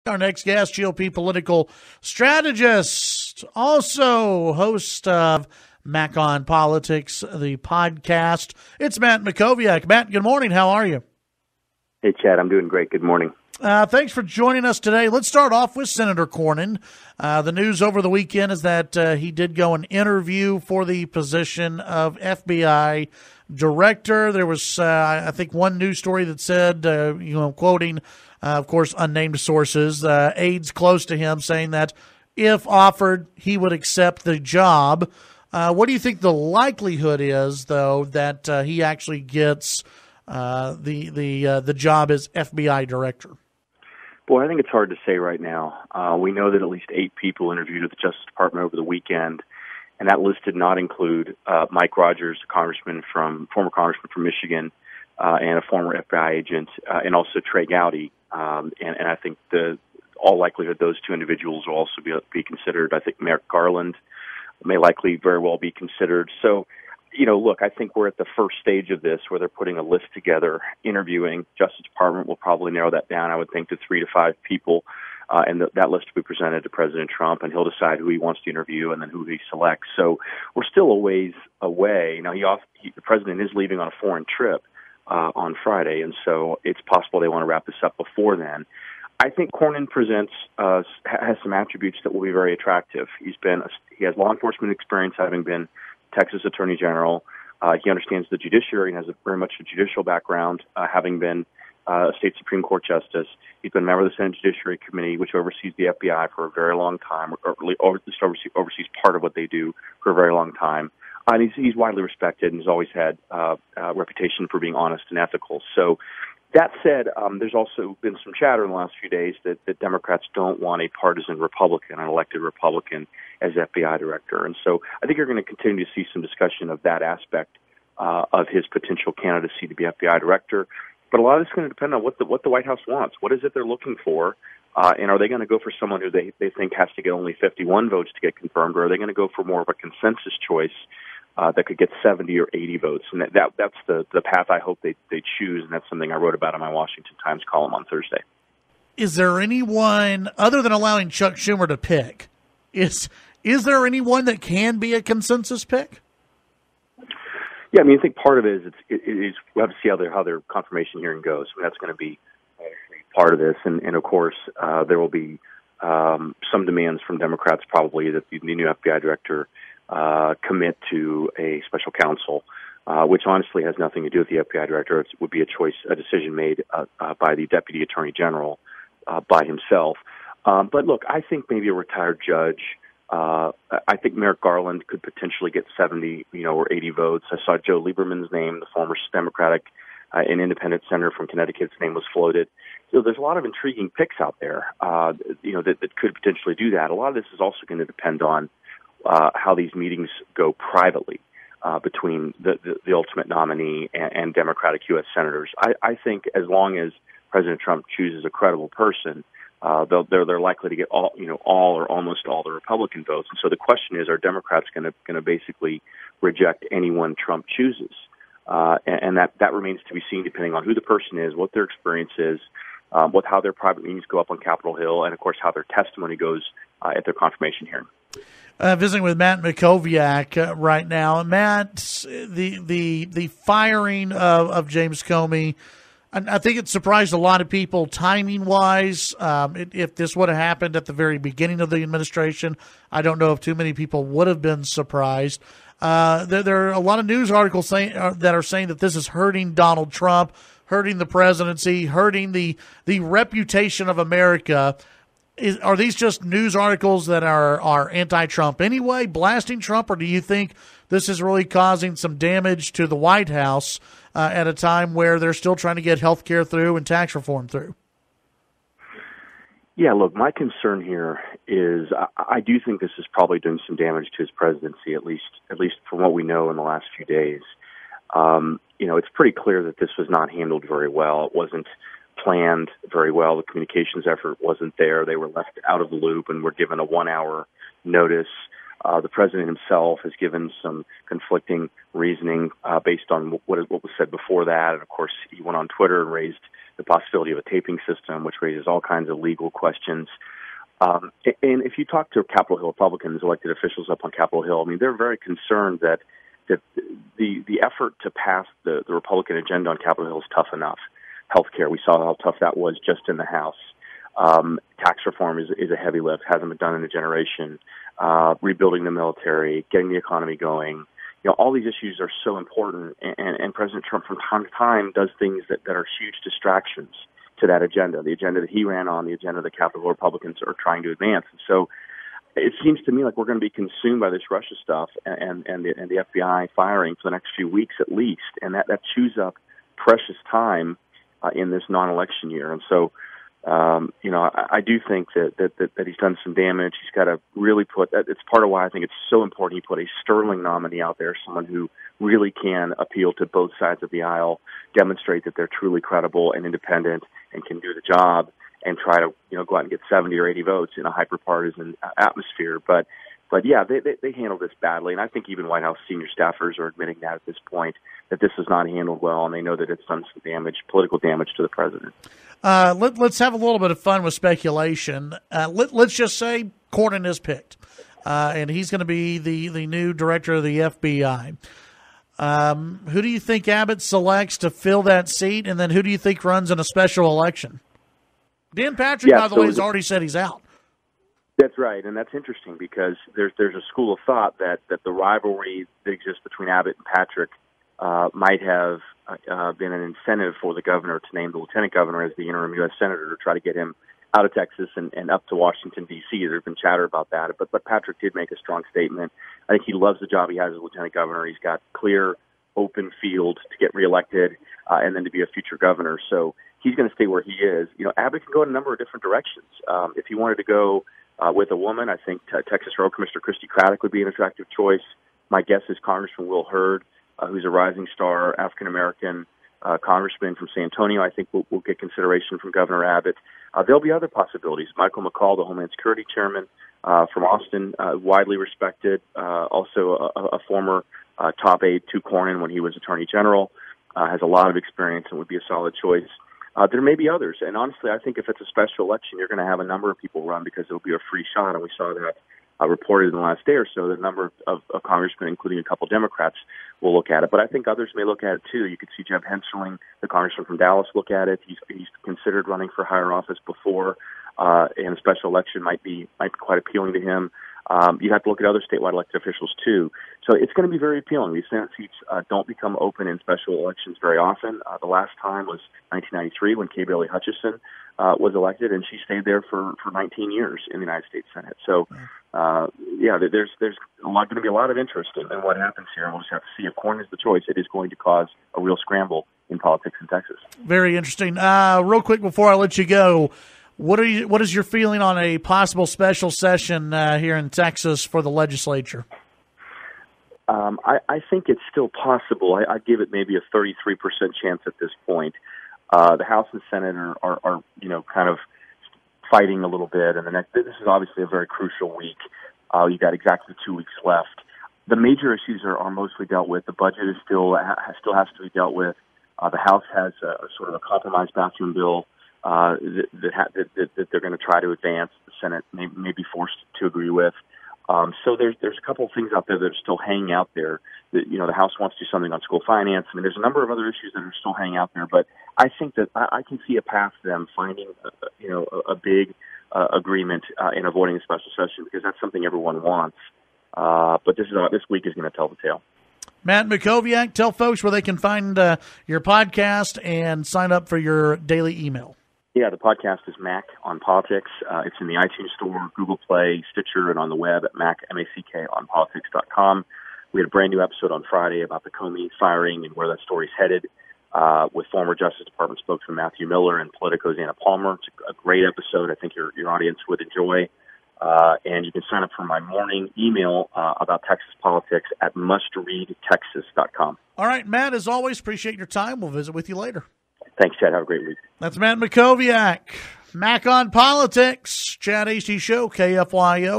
Our next guest, GOP political strategist, also host of Mac on Politics, the podcast. It's Matt Mackowiak. Matt, good morning. How are you? Hey, Chad. I'm doing great. Good morning. Thanks for joining us today. Let's start off with Senator Cornyn. The news over the weekend is that he did go and interview for the position of FBI director. There was, I think, one news story that said, quoting, of course, unnamed sources, aides close to him saying that if offered, he would accept the job. What do you think the likelihood is, though, that he actually gets the job as FBI director? Boy, I think it's hard to say right now. We know that at least 8 people interviewed at the Justice Department over the weekend, and that list did not include Mike Rogers, a former congressman from Michigan, and a former FBI agent, and also Trey Gowdy. And I think all likelihood those 2 individuals will also be considered. I think Merrick Garland may likely very well be considered. So, look, I think we're at the first stage of this where they're putting a list together, interviewing. Justice Department will probably narrow that down, I would think, to 3 to 5 people. And that list will be presented to President Trump, and he'll decide who he wants to interview and then who he selects. So we're still a ways away. Now, the president is leaving on a foreign trip on Friday, and so it's possible they want to wrap this up before then. I think Cornyn has some attributes that will be very attractive. He has law enforcement experience, having been Texas Attorney General. He understands the judiciary and has very much a judicial background, having been a state Supreme Court justice. He's been a member of the Senate Judiciary Committee, which oversees the FBI for a very long time, or at least oversees part of what they do for a very long time. And he's widely respected and has always had a reputation for being honest and ethical. So that said, there's also been some chatter in the last few days that Democrats don't want a partisan Republican, an elected Republican, as FBI director. And so I think you're going to continue to see some discussion of that aspect of his potential candidacy to be FBI director. But a lot of it's going to depend on what the White House wants. What is it they're looking for? And are they going to go for someone who they think has to get only 51 votes to get confirmed, or are they going to go for more of a consensus choice that could get 70 or 80 votes? And that's the path I hope they choose, and that's something I wrote about in my Washington Times column on Thursday. Is there anyone, other than allowing Chuck Schumer to pick, is there anyone that can be a consensus pick? Yeah, I think part of it is we'll have to see how their confirmation hearing goes. That's going to be part of this, and of course there will be some demands from Democrats probably that the new FBI director commit to a special counsel, which honestly has nothing to do with the FBI director. It would be a decision made by the Deputy Attorney General by himself. But look, I think maybe a retired judge. I think Merrick Garland could potentially get 70, or 80 votes. I saw Joe Lieberman's name, the former Democratic and independent senator from Connecticut's name was floated. So there's a lot of intriguing picks out there, that could potentially do that. A lot of this is also going to depend on how these meetings go privately between the ultimate nominee and Democratic U.S. senators. I think as long as President Trump chooses a credible person, they're likely to get all or almost all the Republican votes. And so the question is, are Democrats going to basically reject anyone Trump chooses? And that remains to be seen, depending on who the person is, what their experience is, how their private meetings go up on Capitol Hill, and of course how their testimony goes at their confirmation hearing. Visiting with Matt Mackowiak right now. Matt, the firing of James Comey, I think it surprised a lot of people timing-wise. If this would have happened at the very beginning of the administration, I don't know if too many people would have been surprised. There are a lot of news articles that are saying that this is hurting Donald Trump, hurting the presidency, hurting the reputation of America. Are these just news articles that are anti-Trump anyway, blasting Trump, or do you think this is really causing some damage to the White House at a time where they're still trying to get health care through and tax reform through? Yeah, look, my concern here is I do think this is probably doing some damage to his presidency, at least from what we know in the last few days. It's pretty clear that this was not handled very well. It wasn't planned very well. The communications effort wasn't there. They were left out of the loop and were given a 1-hour notice. The president himself has given some conflicting reasoning based on what was said before that. And, of course, he went on Twitter and raised the possibility of a taping system, which raises all kinds of legal questions. And if you talk to Capitol Hill Republicans, elected officials up on Capitol Hill, I mean, they're very concerned that the effort to pass the Republican agenda on Capitol Hill is tough enough. Healthcare, we saw how tough that was just in the House. Tax reform is a heavy lift, hasn't been done in a generation. Rebuilding the military, getting the economy going. All these issues are so important, and President Trump from time to time does things that are huge distractions to that agenda, the agenda that he ran on, the agenda that Capitol Hill Republicans are trying to advance. And so it seems to me like we're going to be consumed by this Russia stuff and the FBI firing for the next few weeks at least, and that chews up precious time in this non-election year. And so, I do think that he's done some damage. He's got to really it's part of why I think it's so important he put a sterling nominee out there, someone who really can appeal to both sides of the aisle, demonstrate that they're truly credible and independent and can do the job, and try to, go out and get 70 or 80 votes in a hyper-partisan atmosphere. But yeah, they handled this badly, and I think even White House senior staffers are admitting that at this point, that this was not handled well, and they know that it's done some damage, political damage to the president. Let's have a little bit of fun with speculation. Let's just say Cornyn is picked, and he's going to be the new director of the FBI. Who do you think Abbott selects to fill that seat, and then who do you think runs in a special election? Dan Patrick, by the way, has already said he's out. That's right, and that's interesting because there's a school of thought that the rivalry that exists between Abbott and Patrick might have been an incentive for the governor to name the lieutenant governor as the interim U.S. senator to try to get him out of Texas and up to Washington, D.C. There's been chatter about that, but Patrick did make a strong statement. I think he loves the job he has as lieutenant governor. He's got clear, open field to get reelected and then to be a future governor. So he's going to stay where he is. Abbott can go in a number of different directions. If he wanted to go with a woman, I think Texas Road Commissioner Christy Craddock would be an attractive choice. My guess is Congressman Will Hurd, who's a rising star African-American congressman from San Antonio, I think will get consideration from Governor Abbott. There'll be other possibilities. Michael McCall, the Homeland Security Chairman from Austin, widely respected, also a former top aide to Cornyn when he was Attorney General, has a lot of experience and would be a solid choice. There may be others, and honestly, I think if it's a special election, you're going to have a number of people run because it'll be a free shot, and we saw that reported in the last day or so. That a number of congressmen, including a couple Democrats, will look at it. But I think others may look at it too. You could see Jeb Hensarling, the congressman from Dallas, look at it. He's considered running for higher office before, and a special election might be quite appealing to him. You have to look at other statewide elected officials too. So it's going to be very appealing. These Senate seats don't become open in special elections very often. The last time was 1993 when Kay Bailey Hutchison was elected, and she stayed there for 19 years in the United States Senate. So, there's going to be a lot of interest in what happens here, and we'll just have to see. If Cornyn is the choice, it is going to cause a real scramble in politics in Texas. Very interesting. Real quick before I let you go, what is your feeling on a possible special session here in Texas for the legislature? I think it's still possible. I'd give it maybe a 33% chance at this point. The House and Senate are kind of fighting a little bit, and this is obviously a very crucial week. You've got exactly 2 weeks left. The major issues are mostly dealt with. The budget is still has to be dealt with. The House has a sort of a compromise bathroom bill that they're going to try to advance. The Senate may be forced to agree with. So there's a couple of things out there that are still hanging out there. The House wants to do something on school finance. I mean, there's a number of other issues that are still hanging out there, but I think that I can see a path to them finding, a big agreement in avoiding a special session because that's something everyone wants. But this week is going to tell the tale. Matt Mackowiak, tell folks where they can find your podcast and sign up for your daily email. Yeah, the podcast is Mac on Politics. It's in the iTunes Store, Google Play, Stitcher, and on the web at MacKonpolitics.com. We had a brand new episode on Friday about the Comey firing and where that story's headed with former Justice Department spokesman Matthew Miller and Politico's Anna Palmer. It's a great episode. I think your audience would enjoy. And you can sign up for my morning email about Texas politics at mustreadtexas.com. All right, Matt, as always, appreciate your time. We'll visit with you later. Thanks, Chad. Have a great week. That's Matt Mackowiak. Mac on Politics. Chad Hasty Show, KFYO.